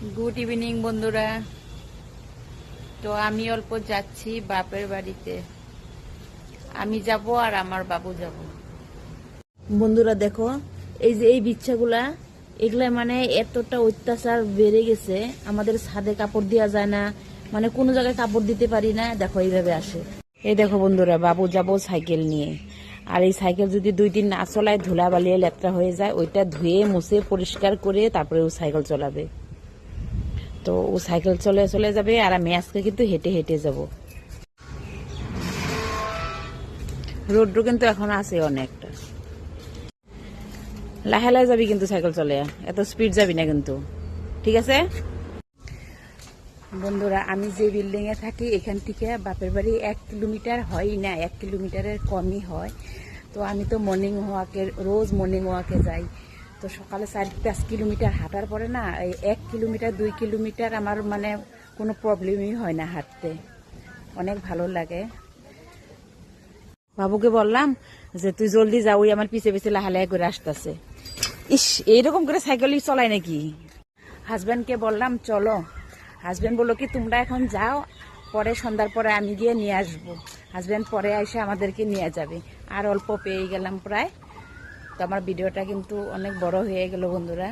Good evening বন্ধুরা। তো আমি অল্প যাচ্ছি বাপের বাড়িতে। আমি যাব আর আমার বাবু যাব। বন্ধুরা দেখো, এই যে এই বিচ্ছাগুলা, এগুলা মানে এতটা অত্যাচার বেড়ে গেছে, আমাদের ছাদে কাপড় দেওয়া যায় না, মানে কোনো জায়গায় কাপড় দিতে পারি না। দেখো এইভাবে আসে। এই দেখো বন্ধুরা, বাবু যাব সাইকেল নিয়ে। আর এই সাইকেল যদি 2 দিন না চলায়, ধুলা বালিয়ে লেত্রা হয়ে যায়, ওইটা ধুয়ে মুছে পরিষ্কার করে তারপরে ও সাইকেল চলাবে। তো ও সাইকেল চলে যাবে আর আমি আজকে কিন্তু হেঁটে হেঁটে যাব। রোদ্র কিন্তু এখন আছে অনেকটা। লাহে লাহে যাবি কিন্তু সাইকেল চলে, এত স্পিড যাবি না কিন্তু, ঠিক আছে? বন্ধুরা, আমি যে বিল্ডিং এ থাকি এখান থেকে বাপের বাড়ি 1 কিলোমিটার হয় না, 1 কিলোমিটারের কমই হয়। তো আমি তো রোজ মর্নিং ওয়াকে যাই। তো সকালে 4-5 কিলোমিটার হাঁটার পরে না, এই 1 কিলোমিটার 2 কিলোমিটার আমার মানে কোনো প্রবলেমই হয় না হাঁটতে, অনেক ভালো লাগে। বাবুকে বললাম যে তুই জলদি যা, ওই আমার পিছে পিছে লাহালায় করে আসতেছে। ইস, এইরকম করে সাইকেলই চলায় নাকি? হাজব্যান্ডকে বললাম চলো। হাজব্যান্ড বললো কি তোমরা এখন যাও, পরে সন্ধ্যার পরে আমি গিয়ে নিয়ে আসবো। হাজব্যান্ড পরে এসে আমাদেরকে নিয়ে যাবে। আর অল্প পেয়ে গেলাম প্রায়। তো আমার ভিডিওটা কিন্তু অনেক বড় হয়ে গেল বন্ধুরা।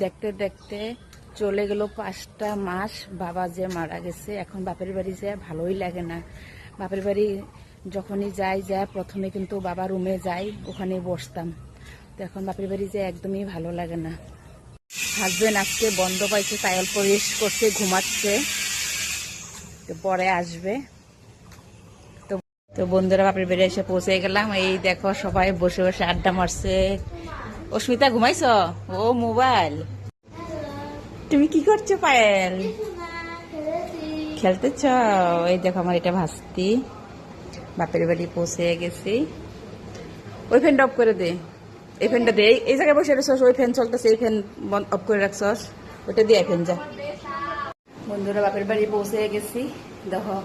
দেখতে দেখতে চলে গেল 5টা মাস। বাবা যে মারা গেছে, এখন বাপের বাড়ি যায় ভালোই লাগে না। বাপের বাড়ি যখনই যাই প্রথমে কিন্তু বাবা রুমে যাই, ওখানে বসতাম। তো এখন বাপের বাড়ি যায় একদমই ভালো লাগে না। হাজবেন্ড আজকে বন্ধ পাইছে, তাই অল্প রেস্ট করছে, ঘুমাচ্ছে। তো পরে আসবে। তো বন্ধুরা, বাপের বাড়ি এসে পৌঁছে গেলাম। এই দেখো সবাই বসে বসে আড্ডা মারছে। অস্মিতা ঘুমাইছ? ও মোবাইল। তুমি কি করছো পায়েল? খেলতেছ? এই দেখো আমার এটা ভাস্তি। বাপের বাড়ি পৌঁছে গেছি। ওই ফ্যানটা অফ করে দে, এই ফ্যানটা দে। এই জায়গায় বসে রেছস, ওই ফ্যান চলতেছে, এই ফ্যান অফ করে রাখছস, ওইটা দিয়ে ফ্যান যা। বন্ধুরা, বাপের বাড়ি পৌঁছে গেছি। দেখো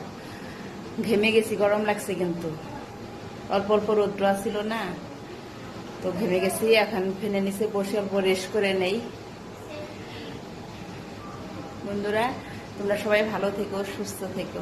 ঘেমে গেছি, গরম লাগছে কিন্তু অল্প অল্প রৌদ্র আসছিল না, তো ঘেমে গেছি। এখন ফ্যানের নিচে বসে অল্প রেস্ট করে নেই। বন্ধুরা, তোমরা সবাই ভালো থেকো, সুস্থ থেকো।